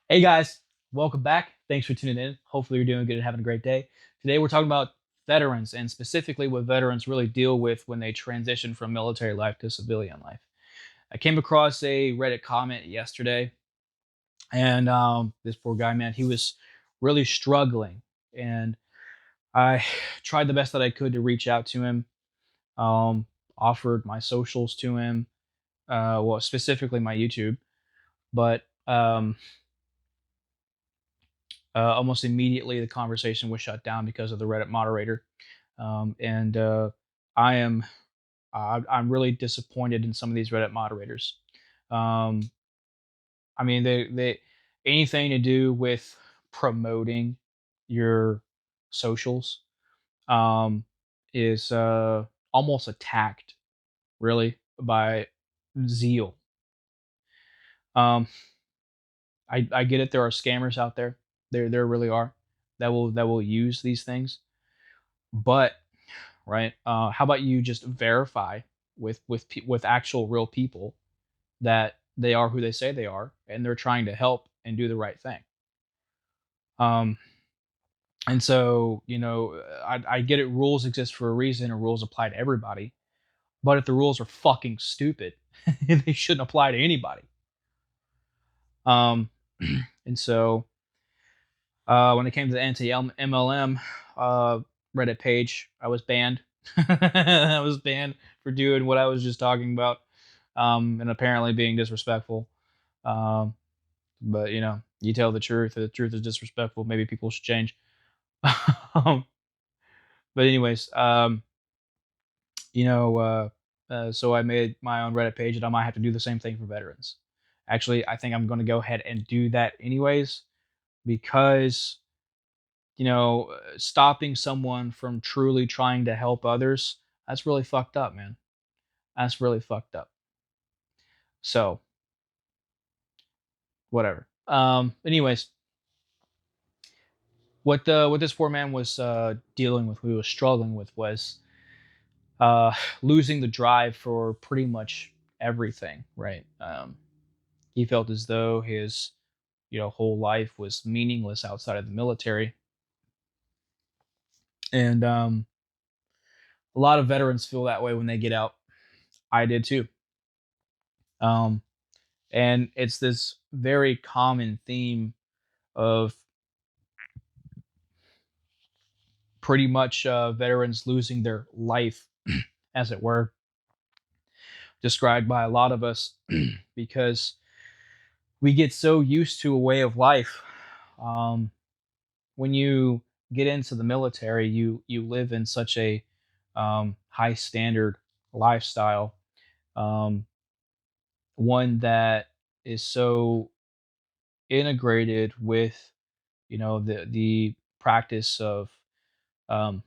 Hey guys, welcome back. Thanks for tuning in. Hopefully, you're doing good and having a great day. Today, we're talking about veterans and specifically what veterans really deal with when they transition from military life to civilian life. I came across a Reddit comment yesterday, and this poor guy, man, he was really struggling. And I tried the best that I could to reach out to him, um, offered my socials to him, well, specifically my YouTube, but almost immediately the conversation was shut down because of the Reddit moderator. And I am I'm really disappointed in some of these Reddit moderators. Um, I mean, they anything to do with promoting your socials um, is almost attacked, really, by zeal. Um, I get it. There are scammers out there. There really are that will use these things. But right, how about you just verify with actual real people that they are who they say they are, and they're trying to help and do the right thing. Um, and so I get it. Rules exist for a reason, and rules apply to everybody. But if the rules are fucking stupid, they shouldn't apply to anybody. Um, and so when it came to the anti MLM Reddit page, I was banned. I was banned for doing what I was just talking about, and apparently being disrespectful. Um, but you tell the truth. The truth is disrespectful. Maybe people should change. um, but anyways, so I made my own Reddit page, and I might have to do the same thing for veterans. Actually, I think I'm going to go ahead and do that anyways because stopping someone from truly trying to help others, that's really fucked up, man. That's really fucked up. So, whatever. Anyways, what this poor man was dealing with, what he was struggling with, was uh, losing the drive for pretty much everything. Right? He felt as though his whole life was meaningless outside of the military, and a lot of veterans feel that way when they get out. I did too. Um, and it's this very common theme of pretty much veterans losing their life, as it were, described by a lot of us because we get so used to a way of life. Um, when you get into the military, you live in such a high standard lifestyle, um, one that is so integrated with the practice of um,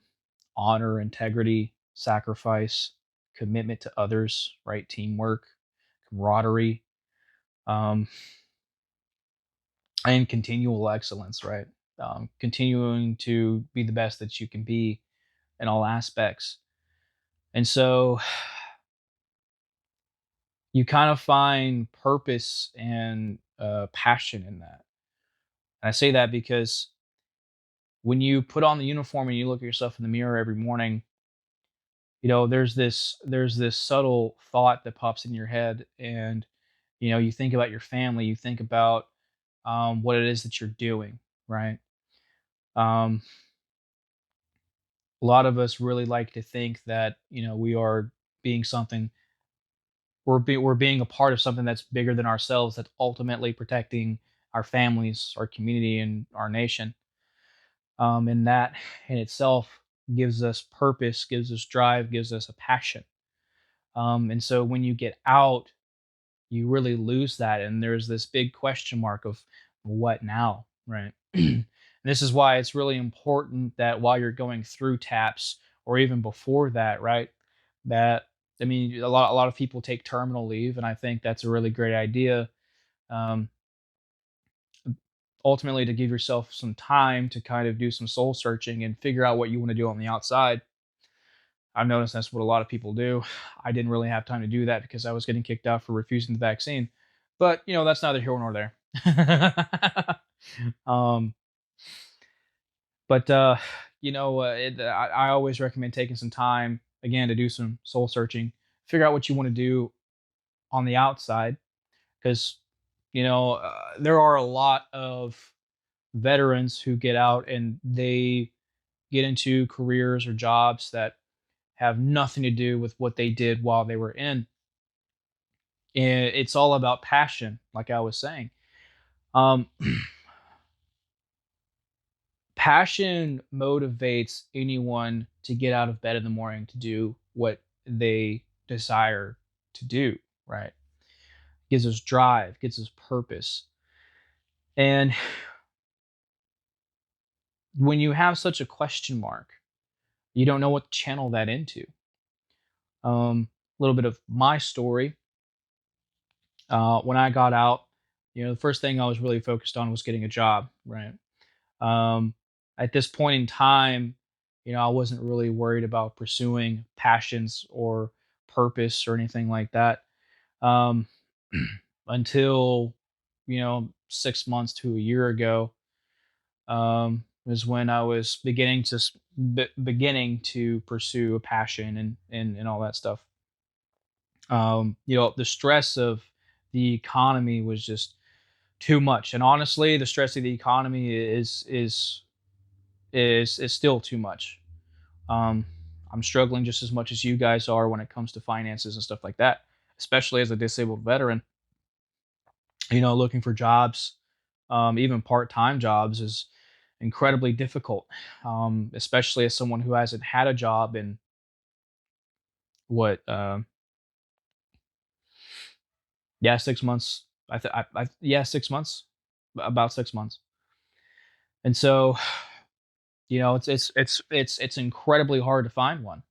honor, integrity, sacrifice, commitment to others, right? Teamwork, camaraderie, um, and continual excellence, right? Continuing to be the best that you can be in all aspects. And so you kind of find purpose and passion in that. And I say that because when you put on the uniform and you look at yourself in the mirror every morning, there's this subtle thought that pops in your head, and you think about your family, you think about what it is that you're doing, right? um, a lot of us really like to think that we are being something, we're being a part of something that's bigger than ourselves, that's ultimately protecting our families, our community, and our nation. And that in itself gives us purpose, gives us drive, gives us a passion. And so when you get out, you really lose that, and there's this big question mark of what now, right? This is why it's really important that while you're going through taps, or even before that, right, that I mean, a lot of people take terminal leave, and I think that's a really great idea. um, Ultimately, to give yourself some time to kind of do some soul searching and figure out what you want to do on the outside. I've noticed that's what a lot of people do. I didn't really have time to do that because I was getting kicked out for refusing the vaccine. But, that's neither here nor there. um, but I always recommend taking some time again to do some soul searching, figure out what you want to do on the outside, because there are a lot of veterans who get out and they get into careers or jobs that have nothing to do with what they did while they were in. And it's all about passion, like I was saying. Um, Passion motivates anyone to get out of bed in the morning to do what they desire to do, right? Gives us drive, gives us purpose. And when you have such a question mark, you don't know what to channel that into. A little bit of my story. When I got out, the first thing I was really focused on was getting a job, right? Um, at this point in time, I wasn't really worried about pursuing passions or purpose or anything like that, um, until 6 months to a year ago, was when I was beginning to pursue a passion and all that stuff. The stress of the economy was just too much, and honestly, the stress of the economy is still too much. Um, I'm struggling just as much as you guys are when it comes to finances and stuff like that, especially as a disabled veteran. Looking for jobs, even part-time jobs, is incredibly difficult, especially as someone who hasn't had a job in what, yeah, 6 months. Yeah, 6 months, about 6 months. And so, it's incredibly hard to find one.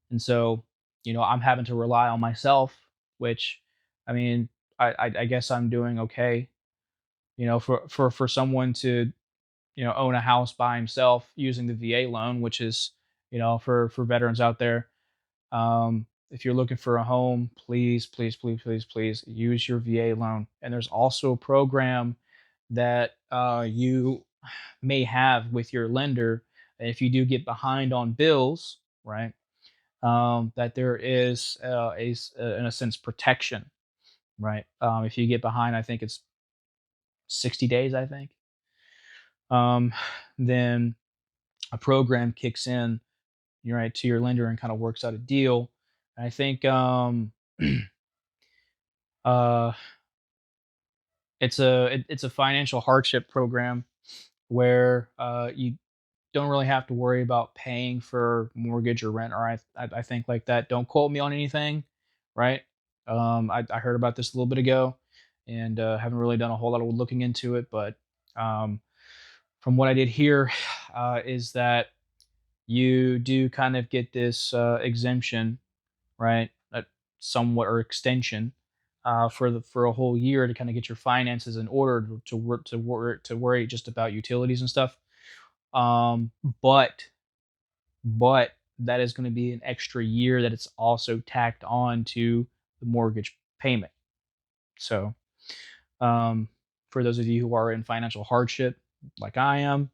And so, I'm having to rely on myself, which, I mean, I guess I'm doing okay. For someone to own a house by himself using the VA loan, which is for veterans out there. If you're looking for a home, please, please, please, please, please use your VA loan. And there's also a program that you may have with your lender. If you do get behind on bills, right? That there is in a sense, protection, right? If you get behind, I think it's 60 days, I think. Um, then a program kicks in, you're right, to your lender and kind of works out a deal. And I think uh, it's a financial hardship program where you don't really have to worry about paying for mortgage or rent, or I think like that. Don't quote me on anything, right? I heard about this a little bit ago, and haven't really done a whole lot of looking into it. But um, from what I did hear, is that you do kind of get this exemption, right? Somewhat or extension for a whole year to kind of get your finances in order to worry just about utilities and stuff. Um, but but that is going to be an extra year that it's also tacked on to the mortgage payment. So, um, for those of you who are in financial hardship, like I am,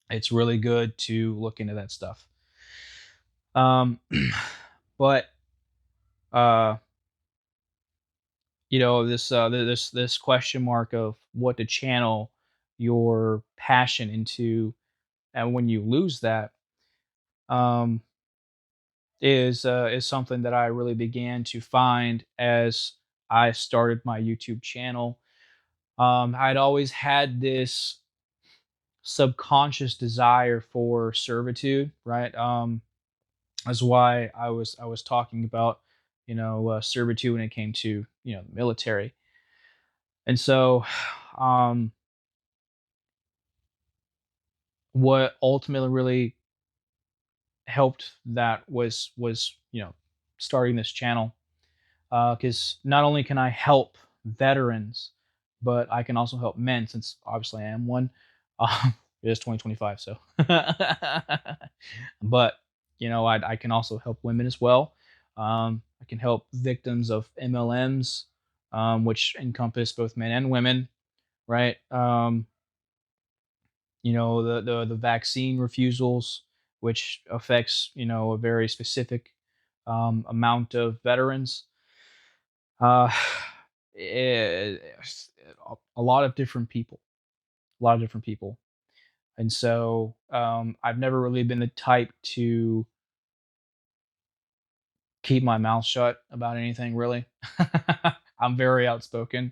it's really good to look into that stuff. Um, but uh, this question mark of what to channel your passion into, and when you lose that, um, is something that I really began to find as I started my YouTube channel. I'd always had this subconscious desire for servitude, right? That's why I was talking about servitude when it came to the military. And so, um, what ultimately really helped that was starting this channel, because not only can I help veterans, but I can also help men, since obviously I am one. It is 2025, so. But I can also help women as well. I can help victims of MLMs, which encompass both men and women. right? The vaccine refusals, which affects a very specific amount of veterans. Uh, it's a lot of different people, a lot of different people, and so I've never really been the type to keep my mouth shut about anything really. I'm very outspoken,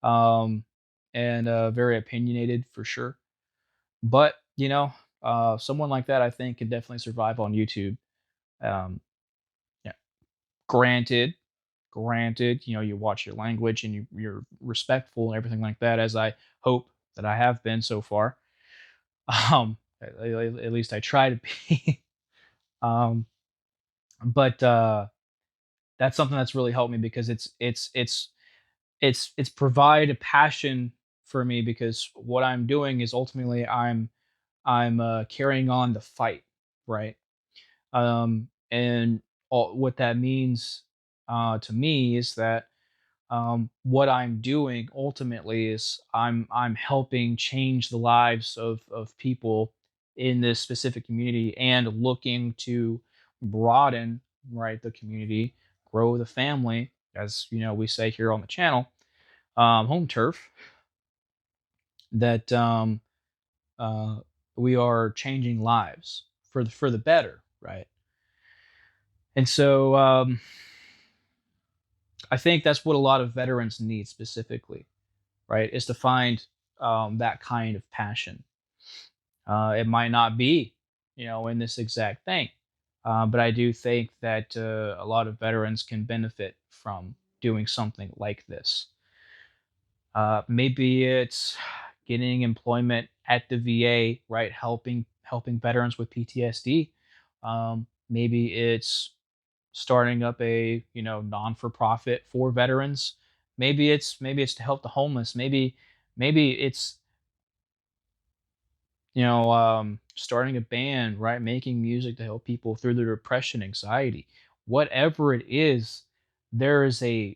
um, and very opinionated for sure. But someone like that, I think, can definitely survive on YouTube. Um, yeah, granted, you watch your language and you're respectful and everything like that, as I hope that I have been so far. At least I try to be. um, but that's something that's really helped me because it's provide a passion for me because what I'm doing is ultimately I'm carrying on the fight, right? And what that means to me is that what I'm doing ultimately is I'm helping change the lives of people in this specific community and looking to broaden, right, the community, grow the family, as we say here on the channel, home turf, that uh, we are changing lives for the better, right? And so I think that's what a lot of veterans need specifically, right? Is to find that kind of passion. It might not be, in this exact thing, but I do think that a lot of veterans can benefit from doing something like this. Maybe it's getting employment at the VA, right? Helping veterans with PTSD. Maybe it's starting up a non for profit for veterans. Maybe it's to help the homeless. Maybe it's starting a band, right? Making music to help people through their depression, anxiety, whatever it is. There is a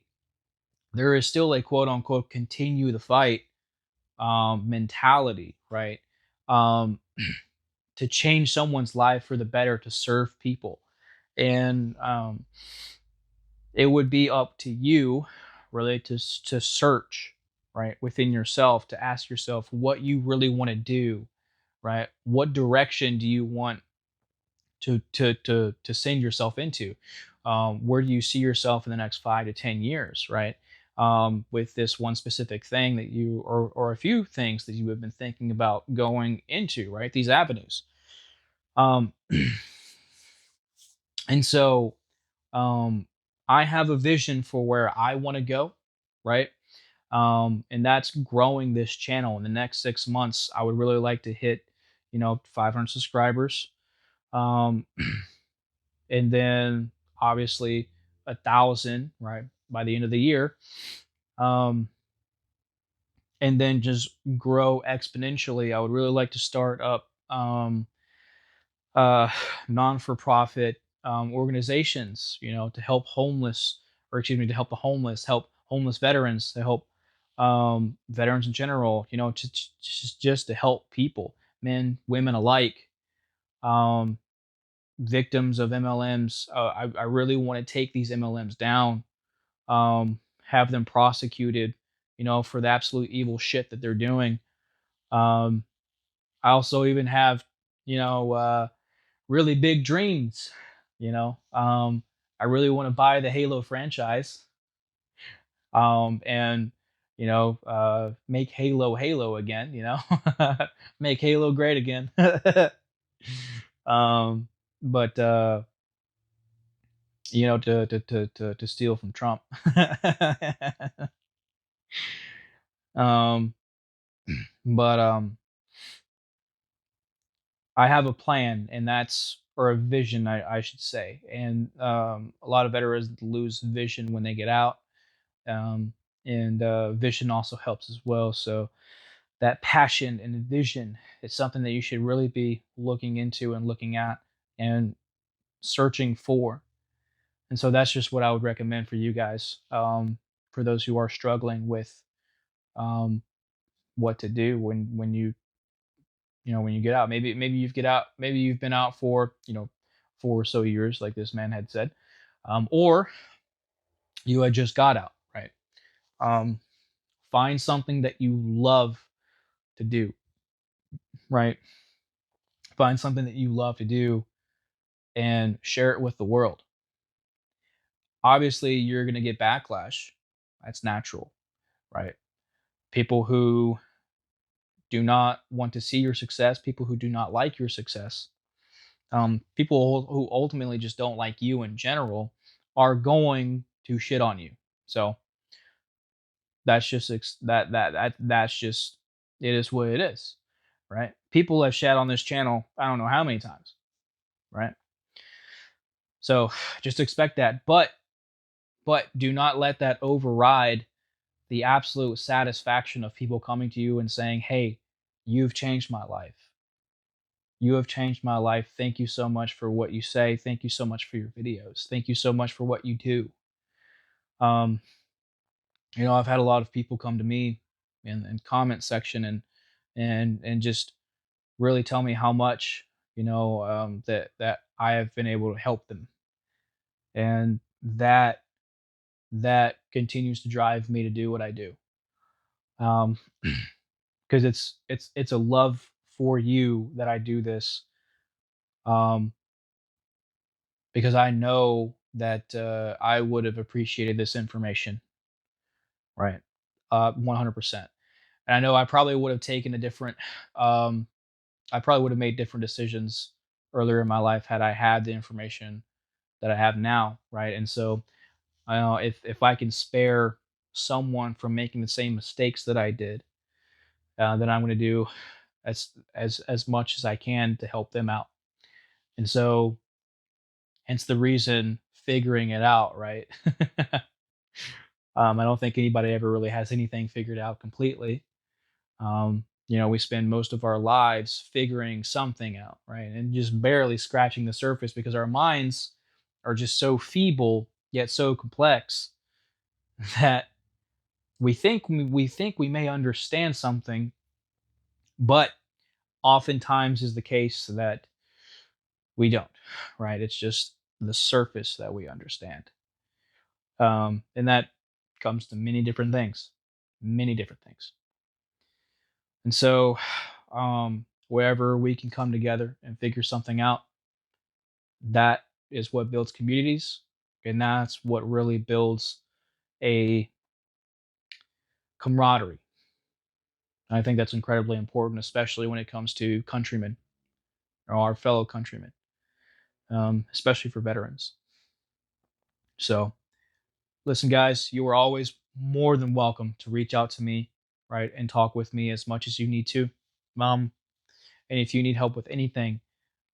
there is still a quote unquote continue the fight mentality, right? Um, to change someone's life for the better, to serve people, and it would be up to you, really, to search right within yourself to ask yourself what you really want to do, right? What direction do you want to send yourself into? Where do you see yourself in the next 5 to 10 years, right? With this one specific thing that you, or a few things that you have been thinking about going into, right? These avenues. Um, and so um, I have a vision for where I want to go, right? And that's growing this channel. In the next 6 months, I would really like to hit, 500 subscribers. Um, and then obviously 1,000, right, by the end of the year. Um, and then just grow exponentially. I would really like to start up uh, non-for-profit organizations, to help homeless, or excuse me, to help the homeless, help homeless veterans, to help veterans in general, just to help people, men, women alike, um, victims of MLMs. I really want to take these MLMs down, have them prosecuted, for the absolute evil shit that they're doing. Um, I also even have, really big dreams. I really want to buy the Halo franchise, and make Halo Halo again. Make Halo great again. um, but to steal from Trump. um, but I have a plan, and that's, or a vision, I should say. And a lot of veterans lose vision when they get out, um, and vision also helps as well. So that passion and vision is something that you should really be looking into and looking at and searching for. And so that's just what I would recommend for you guys, for those who are struggling with um, what to do when when you get out. Maybe you've get out. Maybe you've been out for 4 or so years, like this man had said, or you had just got out. Right. Um, find something that you love to do. Right. Find something that you love to do and share it with the world. Obviously, you're going to get backlash. That's natural, right? People who do not want to see your success, people who do not like your success, people who ultimately just don't like you in general are going to shit on you. So that's just that's just it is what it is, right? People have shat on this channel I don't know how many times, right? So just expect that, but do not let that override the absolute satisfaction of people coming to you and saying, "Hey, you've changed my life. You have changed my life. Thank you so much for what you say. Thank you so much for your videos. Thank you so much for what you do." Um, I've had a lot of people come to me in comment section and just really tell me how much that I have been able to help them, and that continues to drive me to do what I do. Um, because it's a love for you that I do this. Um, because I know that I would have appreciated this information, right? 100%. And I know I probably would have taken a different, um, I probably would have made different decisions earlier in my life had I had the information that I have now, right? And so, I know if I can spare someone from making the same mistakes that I did, then I'm going to do as much as I can to help them out. And so, hence the reason figuring it out, right? I don't think anybody ever really has anything figured out completely. We spend most of our lives figuring something out, right? And just barely scratching the surface because our minds are just so feeble yet so complex that we think we may understand something, but oftentimes is the case that we don't, right? It's just the surface that we understand. And that comes to many different things. And so, wherever we can come together and figure something out, that is what builds communities, and that's what really builds a camaraderie. And I think that's incredibly important, especially when it comes to countrymen or our fellow countrymen, especially for veterans. So, listen, guys, you are always more than welcome to reach out to me, right, and talk with me as much as you need to. And if you need help with anything,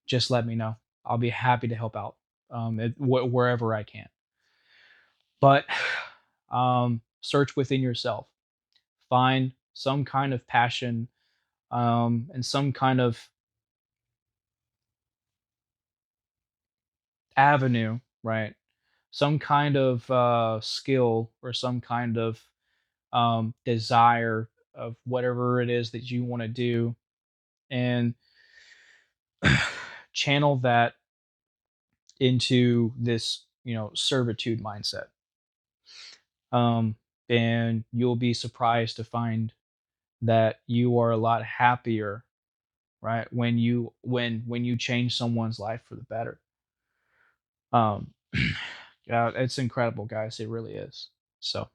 just let me know. I'll be happy to help out wherever I can. But search within yourself, find some kind of passion, and some kind of avenue, right? Some kind of skill or some kind of desire of whatever it is that you want to do, and channel that into this servitude mindset. um, and you'll be surprised to find that you are a lot happier, right, when you change someone's life for the better. um yeah, it's incredible, guys, it really is. So,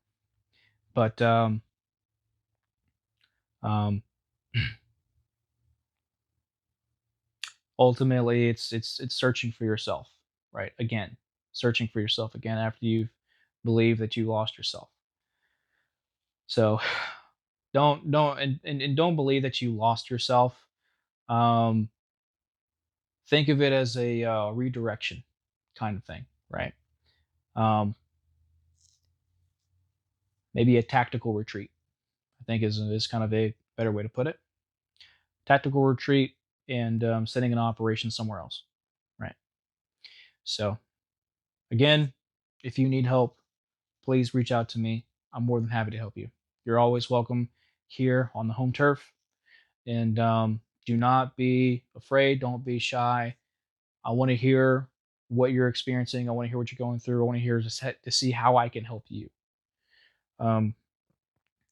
but um ultimately it's searching for yourself, right, again, searching for yourself again after you've believed that you lost yourself. So don't and don't believe that you lost yourself. um think of it as a redirection kind of thing, right? um Maybe a tactical retreat, I think is kind of a better way to put it. Tactical retreat, and setting an operation somewhere else, right? So, again, if you need help, please reach out to me. I'm more than happy to help you. You're always welcome here on the home turf. And do not be afraid. Don't be shy. I want to hear what you're experiencing. I want to hear what you're going through. I want to hear to see how I can help you. Um,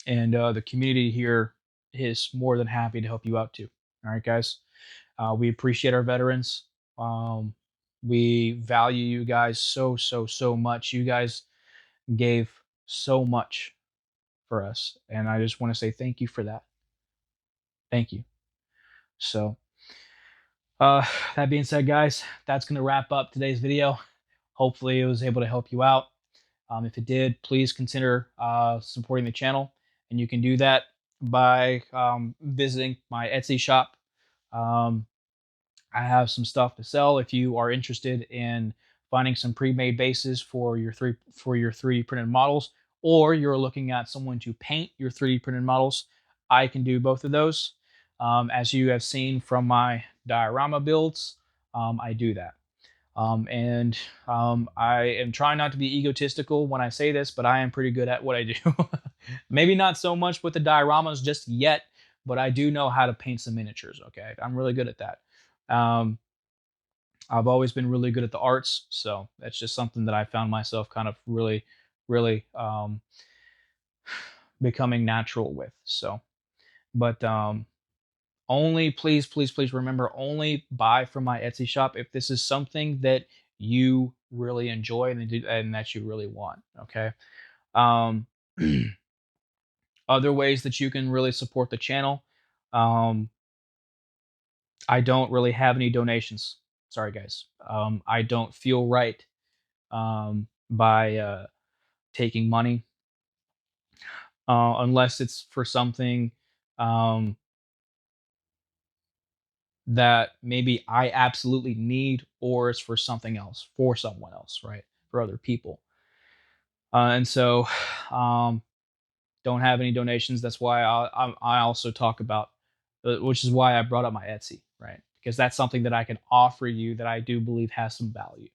and the community here is more than happy to help you out too. All right, guys. We appreciate our veterans. Um, we value you guys so much. You guys gave so much for us, and I just want to say thank you for that. Thank you. So, uh, that being said, guys, that's gonna wrap up today's video. Hopefully, it was able to help you out. If it did, please consider supporting the channel, and you can do that by visiting my Etsy shop. Um, I have some stuff to sell if you are interested in finding some pre-made bases for your 3D printed models, or you're looking at someone to paint your 3D printed models. I can do both of those. As you have seen from my diorama builds, I do that. I am trying not to be egotistical when I say this, but I am pretty good at what I do. Maybe not so much with the dioramas just yet, but I do know how to paint some miniatures. Okay, I'm really good at that. Um, I've always been really good at the arts, so that's just something that I found myself kind of really becoming natural with. So, but only please remember, only buy from my Etsy shop if this is something that you really enjoy and that you really want. Okay. Um, other ways that you can really support the channel. Um, I don't really have any donations. Sorry, guys. I don't feel right by taking money unless it's for something um, that maybe I absolutely need, or it's for something else, for someone else, right? For other people. And so, um, don't have any donations. That's why I also talk about, which is why I brought up my Etsy, right? Because that's something that I can offer you that I do believe has some value,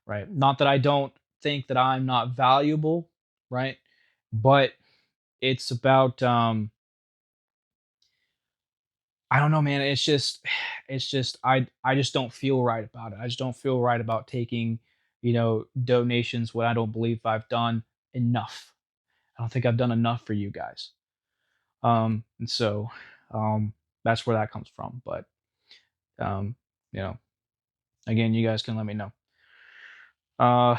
right? Not that I don't think that I'm not valuable, right? But it's about I don't know, man. It's just I just don't feel right about it. I just don't feel right about taking, donations when I don't believe I've done enough. I don't think I've done enough for you guys. And so that's where that comes from. But um, you know, again, you guys can let me know. Uh,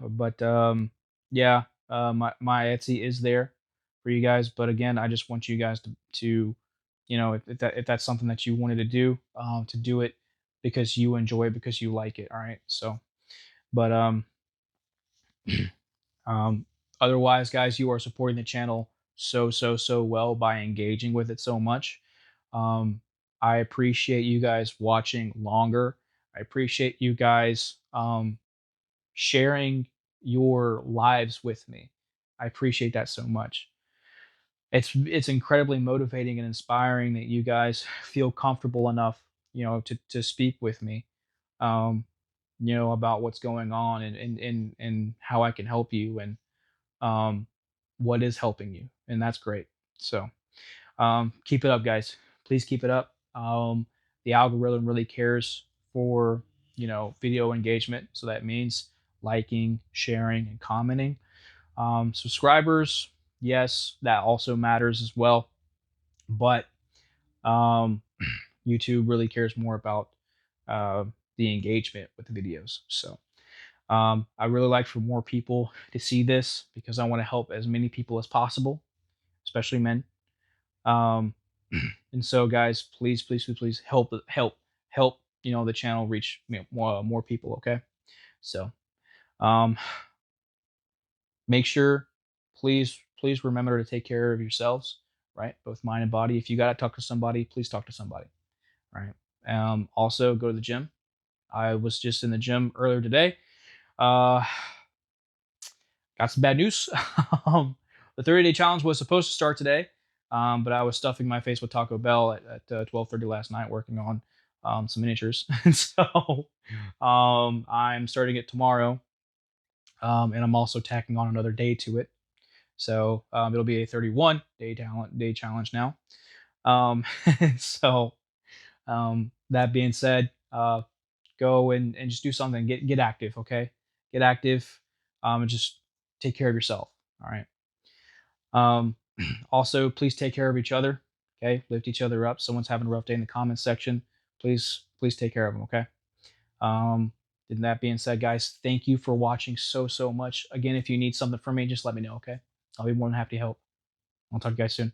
but yeah, my Etsy is there for you guys. But again, I just want you guys to if that's something that you wanted to do it because you enjoy it, because you like it. All right. So, but um, otherwise, guys, you are supporting the channel so well by engaging with it so much. Um, I appreciate you guys watching longer. I appreciate you guys sharing your lives with me. I appreciate that so much. It's incredibly motivating and inspiring that you guys feel comfortable enough, to speak with me, um, about what's going on and how I can help you and um, what is helping you, and that's great. So keep it up, guys. Please keep it up. The algorithm really cares for video engagement, so that means liking, sharing, and commenting. Subscribers, yes, that also matters as well, but um, YouTube really cares more about uh, the engagement with the videos. So I really like for more people to see this because I want to help as many people as possible, especially men. Um, and so, guys, please help the channel reach more people. Okay, so um, make sure, please remember to take care of yourselves, right? Both mind and body. If you gotta talk to somebody, please talk to somebody, right? Also, go to the gym. I was just in the gym earlier today. Uh, got some bad news. The 30-day challenge was supposed to start today, but I was stuffing my face with Taco Bell at 12:30 last night, working on some miniatures, and so I'm starting it tomorrow, and I'm also tacking on another day to it. So it'll be a 31 day challenge now. Um, so that being said, go and just do something. Get active, okay? Get active, and just take care of yourself. All right. Um, also, please take care of each other. Okay, lift each other up. Someone's having a rough day in the comments section. Please take care of them. Okay. Um, and that being said, guys, thank you for watching so much. Again, if you need something from me, just let me know. Okay, I'll be more than happy to help. I'll talk to you guys soon.